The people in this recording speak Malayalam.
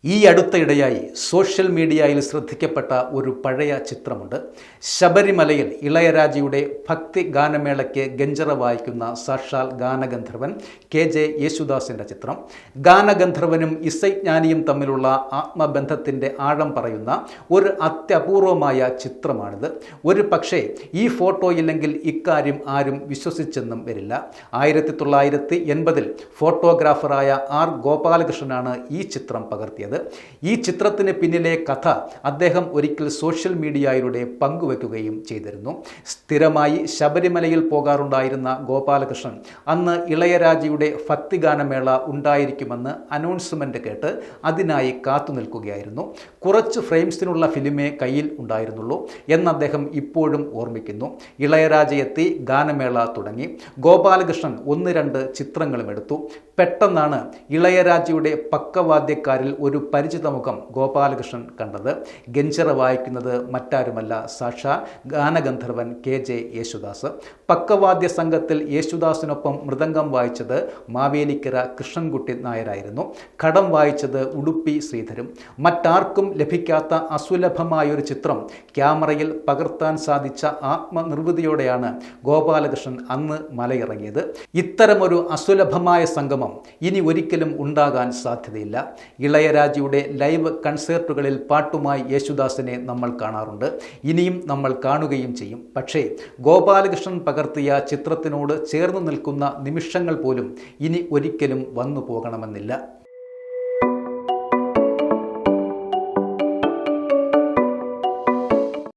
ഈ അടുത്തയിടെയായി സോഷ്യൽ മീഡിയയിൽ ശ്രദ്ധിക്കപ്പെട്ട ഒരു പഴയ ചിത്രമുണ്ട്. ശബരിമലയിൽ ഇളയരാജയുടെ ഭക്തി ഗാനമേളയ്ക്ക് ഗഞ്ചറ വായിക്കുന്ന സാക്ഷാൽ ഗാനഗന്ധർവൻ KJ യേശുദാസിൻ്റെ ചിത്രം. ഗാനഗന്ധർവനും ഇസൈജ്ഞാനിയും തമ്മിലുള്ള ആത്മബന്ധത്തിൻ്റെ ആഴം പറയുന്ന ഒരു അത്യപൂർവമായ ചിത്രമാണിത്. ഒരു പക്ഷേ ഈ ഫോട്ടോയില്ലെങ്കിൽ ഇക്കാര്യം ആരും വിശ്വസിച്ചെന്നും വരില്ല. 1980 ഫോട്ടോഗ്രാഫറായ R ഗോപാലകൃഷ്ണനാണ് ഈ ചിത്രം പകർത്തിയത്. ഈ ചിത്രത്തിന് പിന്നിലെ കഥ അദ്ദേഹം ഒരിക്കൽ സോഷ്യൽ മീഡിയയിലൂടെ പങ്കുവെക്കുകയും ചെയ്തിരുന്നു. സ്ഥിരമായി ശബരിമലയിൽ പോകാറുണ്ടായിരുന്ന ഗോപാലകൃഷ്ണൻ അന്ന് ഇളയരാജയുടെ ഭക്തിഗാനമേള ഉണ്ടായിരിക്കുമെന്ന് അനൗൺസ്മെൻ്റ് കേട്ട് അതിനായി കാത്തു നിൽക്കുകയായിരുന്നു. കുറച്ച് ഫ്രെയിംസിനുള്ള ഫിലിമേ കയ്യിൽ ഉണ്ടായിരുന്നുള്ളൂ എന്ന് അദ്ദേഹം ഇപ്പോഴും ഓർമ്മിക്കുന്നു. ഇളയരാജയെത്തി, ഗാനമേള തുടങ്ങി. ഗോപാലകൃഷ്ണൻ 1-2 ചിത്രങ്ങളും എടുത്തു. പെട്ടെന്നാണ് ഇളയരാജയുടെ പക്കവാദ്യക്കാരിൽ ഒരു പരിചിത മുഖം ഗോപാലകൃഷ്ണൻ കണ്ടത്. ഗഞ്ചറ വായിക്കുന്നത് മറ്റാരുമല്ല, സാക്ഷാൽ ഗാനഗന്ധർവൻ KJ യേശുദാസ്. പക്കവാദ്യ സംഘത്തിൽ യേശുദാസിനൊപ്പം മൃദംഗം വായിച്ചത് മാവേലിക്കര കൃഷ്ണൻകുട്ടി നായരായിരുന്നു. ഘടം വായിച്ചത് ഉടുപ്പി ശ്രീധരും. മറ്റാർക്കും ലഭിക്കാത്ത അസുലഭമായൊരു ചിത്രം ക്യാമറയിൽ പകർത്താൻ സാധിച്ച ആത്മനിർവൃതിയോടെയാണ് ഗോപാലകൃഷ്ണൻ അന്ന് മലയിറങ്ങിയത്. ഇത്തരമൊരു അസുലഭമായ സംഗമം ഇനി ഒരിക്കലും ഉണ്ടാകാൻ സാധ്യതയില്ല. ഇളയരാജയുടെ ലൈവ് കൺസേർട്ടുകളിൽ പാട്ടുമായി യേശുദാസിനെ നമ്മൾ കാണാറുണ്ട്, ഇനിയും നമ്മൾ കാണുകയും ചെയ്യും. പക്ഷേ ഗോപാലകൃഷ്ണൻ പകർത്തിയ ചിത്രത്തിനോട് ചേർന്ന് നിൽക്കുന്ന നിമിഷങ്ങൾ പോലും ഇനി ഒരിക്കലും വന്നു പോകണമെന്നില്ല.